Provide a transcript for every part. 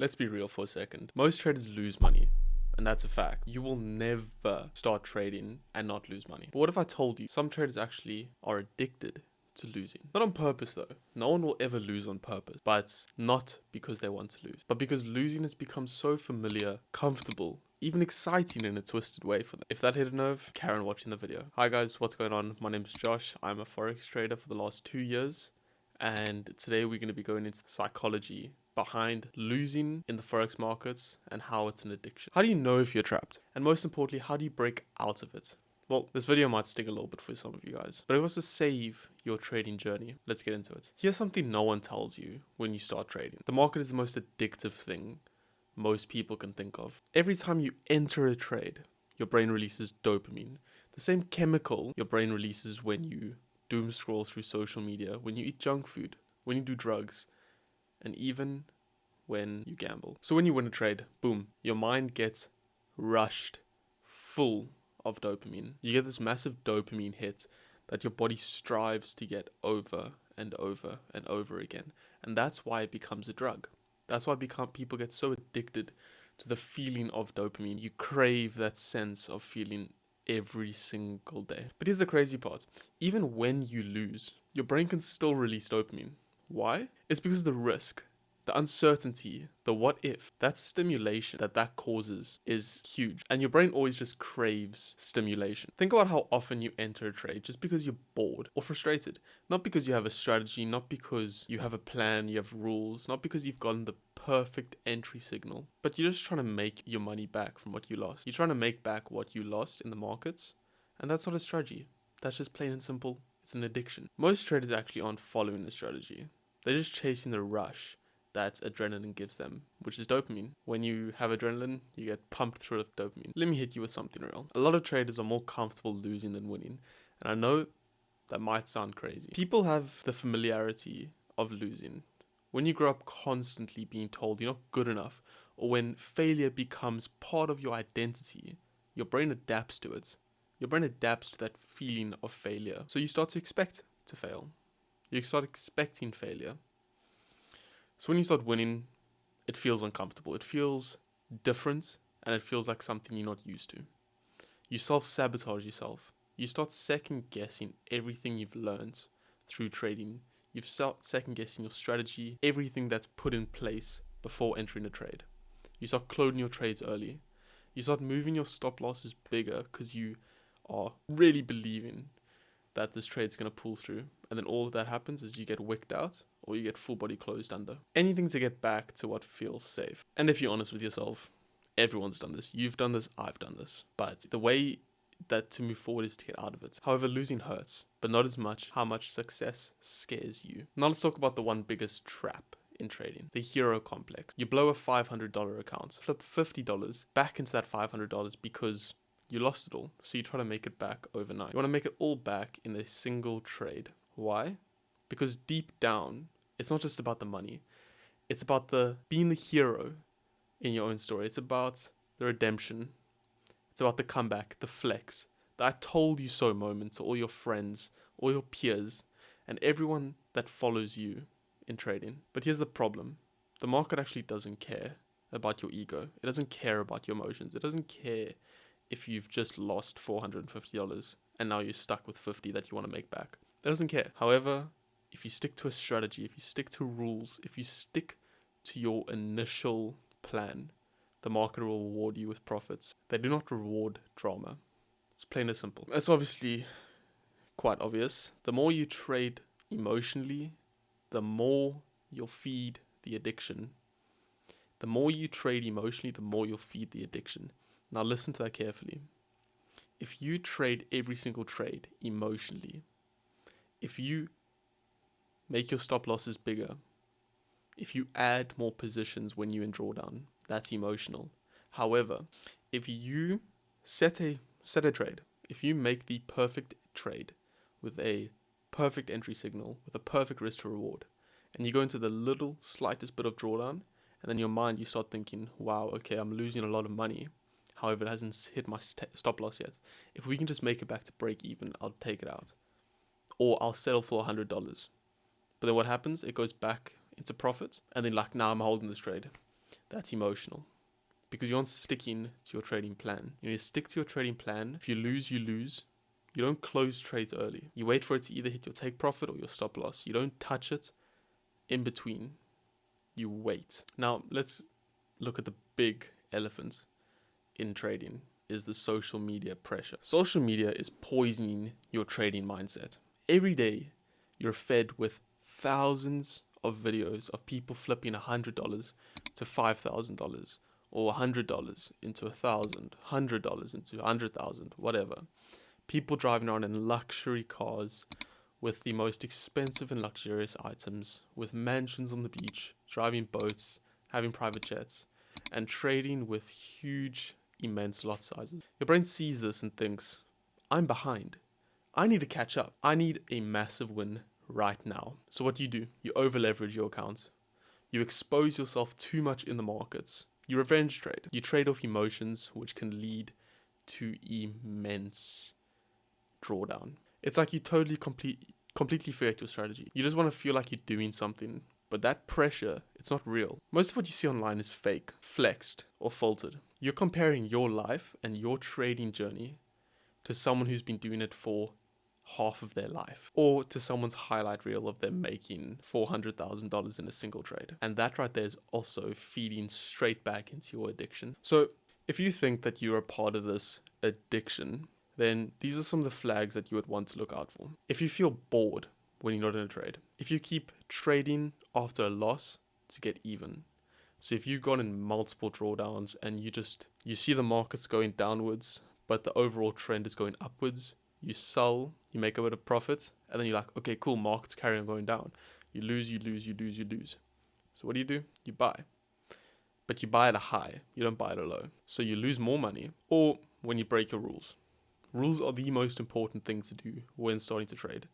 Let's be real for a second. Most traders lose money. And that's a fact. You will never start trading and not lose money. But what if I told you some traders actually are addicted to losing? Not on purpose though. No one will ever lose on purpose. But not because they want to lose. But because losing has become so familiar, comfortable, even exciting in a twisted way for them. If that hit a nerve, carry on watching the video. Hi guys, what's going on? My name's Josh. I'm a Forex trader for the last 2 years. And today we're going to be going into the psychology behind losing in the Forex markets and how it's an addiction. How do you know if you're trapped? And most importantly, how do you break out of it? Well, this video might sting a little bit for some of you guys, but it was to save your trading journey. Let's get into it. Here's something no one tells you when you start trading. The market is the most addictive thing most people can think of. Every time you enter a trade, your brain releases dopamine, the same chemical your brain releases when you doom scroll through social media, when you eat junk food, when you do drugs, and even when you gamble. So when you win a trade, boom, your mind gets rushed full of dopamine. You get this massive dopamine hit that your body strives to get over and over and over again. And that's why it becomes a drug. That's why people get so addicted to the feeling of dopamine. You crave that sense of feeling every single day. But here's the crazy part. Even when you lose, your brain can still release dopamine. Why? It's because of the risk, the uncertainty, the what if. That stimulation that causes is huge. And your brain always just craves stimulation. Think about how often you enter a trade just because you're bored or frustrated. Not because you have a strategy, not because you have a plan, you have rules, not because you've gotten the perfect entry signal, but you're just trying to make your money back from what you lost. You're trying to make back what you lost in the markets. And that's not a strategy. That's just plain and simple. It's an addiction. Most traders actually aren't following the strategy. They're just chasing the rush that adrenaline gives them, which is dopamine. When you have adrenaline, you get pumped through with dopamine. Let me hit you with something real. A lot of traders are more comfortable losing than winning. And I know that might sound crazy. People have the familiarity of losing. When you grow up constantly being told you're not good enough, or when failure becomes part of your identity, your brain adapts to it. Your brain adapts to that feeling of failure. So you start to expect to fail. You start expecting failure. So when you start winning, it feels uncomfortable. It feels different, and it feels like something you're not used to. You self-sabotage yourself. You start second-guessing everything you've learned through trading. You've start second-guessing your strategy, everything that's put in place before entering a trade. You start closing your trades early. You start moving your stop losses bigger because you are really believing that this trade's going to pull through. And then all that happens is you get wicked out or you get full body closed under. Anything to get back to what feels safe. And if you're honest with yourself, everyone's done this. You've done this, I've done this. But the way that to move forward is to get out of it. However, losing hurts, but not as much how much success scares you. Now let's talk about the one biggest trap in trading, the hero complex. You blow a $500 account, flip $50 back into that $500 because you lost it all, so you try to make it back overnight. You want to make it all back in a single trade. Why? Because deep down, it's not just about the money. It's about being the hero in your own story. It's about the redemption. It's about the comeback, the flex, the I told you so moment to all your friends, all your peers, and everyone that follows you in trading. But here's the problem. The market actually doesn't care about your ego. It doesn't care about your emotions. It doesn't care if you've just lost $450 and now you're stuck with $50 that you want to make back. It doesn't care. However, if you stick to a strategy, if you stick to rules, if you stick to your initial plan, the market will reward you with profits. They do not reward drama. It's plain and simple. That's obviously quite obvious. The more you trade emotionally, the more you'll feed the addiction. The more you trade emotionally, the more you'll feed the addiction. Now listen to that carefully. If you trade every single trade emotionally, if you make your stop losses bigger, if you add more positions when you're in drawdown, that's emotional. However, if you set a trade, if you make the perfect trade with a perfect entry signal, with a perfect risk to reward, and you go into the little slightest bit of drawdown, and then in your mind you start thinking, wow, okay, I'm losing a lot of money. However, it hasn't hit my stop loss yet. If we can just make it back to break even, I'll take it out. Or I'll settle for $100. But then what happens? It goes back into profit. And then like, now I'm holding this trade. That's emotional. Because you aren't sticking to your trading plan. You need to stick to your trading plan. If you lose, you lose. You don't close trades early. You wait for it to either hit your take profit or your stop loss. You don't touch it in between. You wait. Now, let's look at the big elephant in trading, is the social media pressure. Social media is poisoning your trading mindset. Every day, you're fed with thousands of videos of people flipping $100 to $5,000 or $100 into $1,000, $100 into $100,000, whatever. People driving around in luxury cars with the most expensive and luxurious items, with mansions on the beach, driving boats, having private jets, and trading with huge, immense lot sizes. Your brain sees this and thinks, I'm behind. I need to catch up. I need a massive win right now. So what do? You over leverage your account. You expose yourself too much in the markets. You revenge trade. You trade off emotions, which can lead to immense drawdown. It's like you completely forget your strategy. You just want to feel like you're doing something, but that pressure, it's not real. Most of what you see online is fake, flexed, or filtered. You're comparing your life and your trading journey to someone who's been doing it for half of their life, or to someone's highlight reel of them making $400,000 in a single trade. And that right there is also feeding straight back into your addiction. So if you think that you're a part of this addiction, then these are some of the flags that you would want to look out for. If you feel bored when you're not in a trade, if you keep trading after a loss to get even, so if you've gone in multiple drawdowns and you see the markets going downwards, but the overall trend is going upwards, you sell, you make a bit of profit, and then you're like, okay, cool, markets carry on going down. You lose, you lose, you lose, you lose. So what do? You buy. But you buy at a high, you don't buy at a low. So you lose more money, or when you break your rules. Rules are the most important thing to do when starting to trade.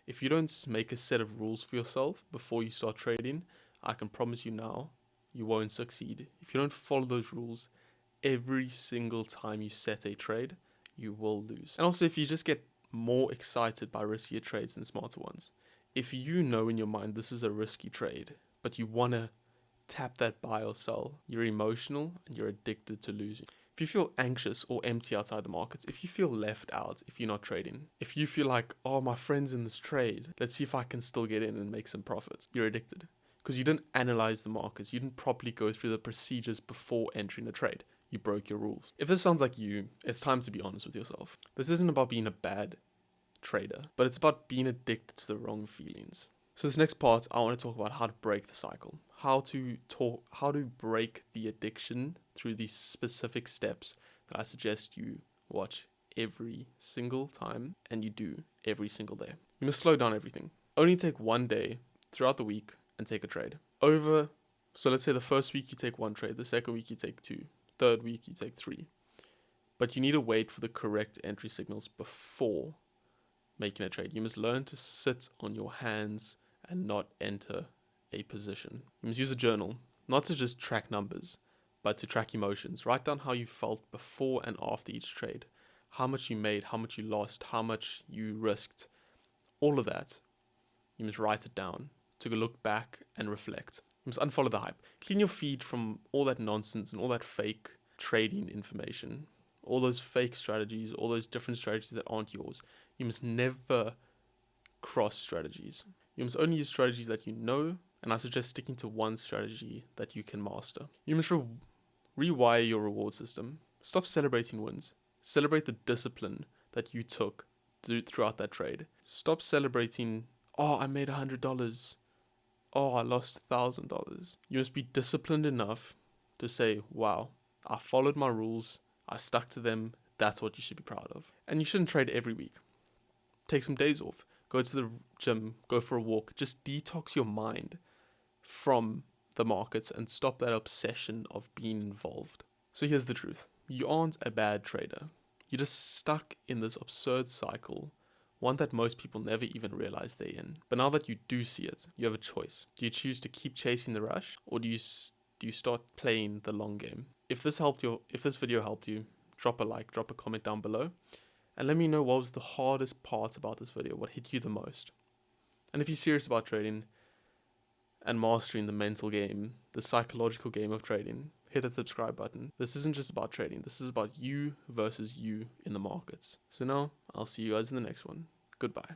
If you don't make a set of rules for yourself before you start trading, I can promise you now, you won't succeed. If you don't follow those rules every single time you set a trade, you will lose. And also, if you just get more excited by riskier trades than smarter ones, if you know in your mind this is a risky trade, but you want to tap that buy or sell, you're emotional and you're addicted to losing. If you feel anxious or empty outside the markets, if you feel left out if you're not trading, if you feel like, oh, my friend's in this trade, let's see if I can still get in and make some profits, you're addicted. Because you didn't analyze the markets, you didn't properly go through the procedures before entering a trade. You broke your rules. If this sounds like you, it's time to be honest with yourself. This isn't about being a bad trader, but it's about being addicted to the wrong feelings. So this next part, I want to talk about how to break the cycle, how to break the addiction through these specific steps that I suggest you watch every single time and you do every single day. You must slow down everything. Only take one day throughout the week and take a trade. So let's say the first week you take one trade, the second week you take two, third week you take three. But you need to wait for the correct entry signals before making a trade. You must learn to sit on your hands and not enter a position. You must use a journal, not to just track numbers, but to track emotions. Write down how you felt before and after each trade, how much you made, how much you lost, how much you risked, all of that. You must write it down to look back and reflect. You must unfollow the hype. Clean your feed from all that nonsense and all that fake trading information, all those fake strategies, all those different strategies that aren't yours. You must never cross strategies. You must only use strategies that you know, and I suggest sticking to one strategy that you can master. You must rewire your reward system. Stop celebrating wins. Celebrate the discipline that you took throughout that trade. Stop celebrating, oh, I made $100. Oh, I lost $1,000. You must be disciplined enough to say, wow, I followed my rules. I stuck to them. That's what you should be proud of. And you shouldn't trade every week. Take some days off. Go to the gym, go for a walk. Just detox your mind from the markets and stop that obsession of being involved. So here's the truth. You aren't a bad trader. You're just stuck in this absurd cycle, one that most people never even realize they're in. But now that you do see it, you have a choice. Do you choose to keep chasing the rush, or do you start playing the long game? If this video helped you, drop a like, drop a comment down below. And let me know what was the hardest part about this video, what hit you the most. And if you're serious about trading, and mastering the mental game, the psychological game of trading, hit that subscribe button. This isn't just about trading. This is about you versus you in the markets. So now, I'll see you guys in the next one. Goodbye.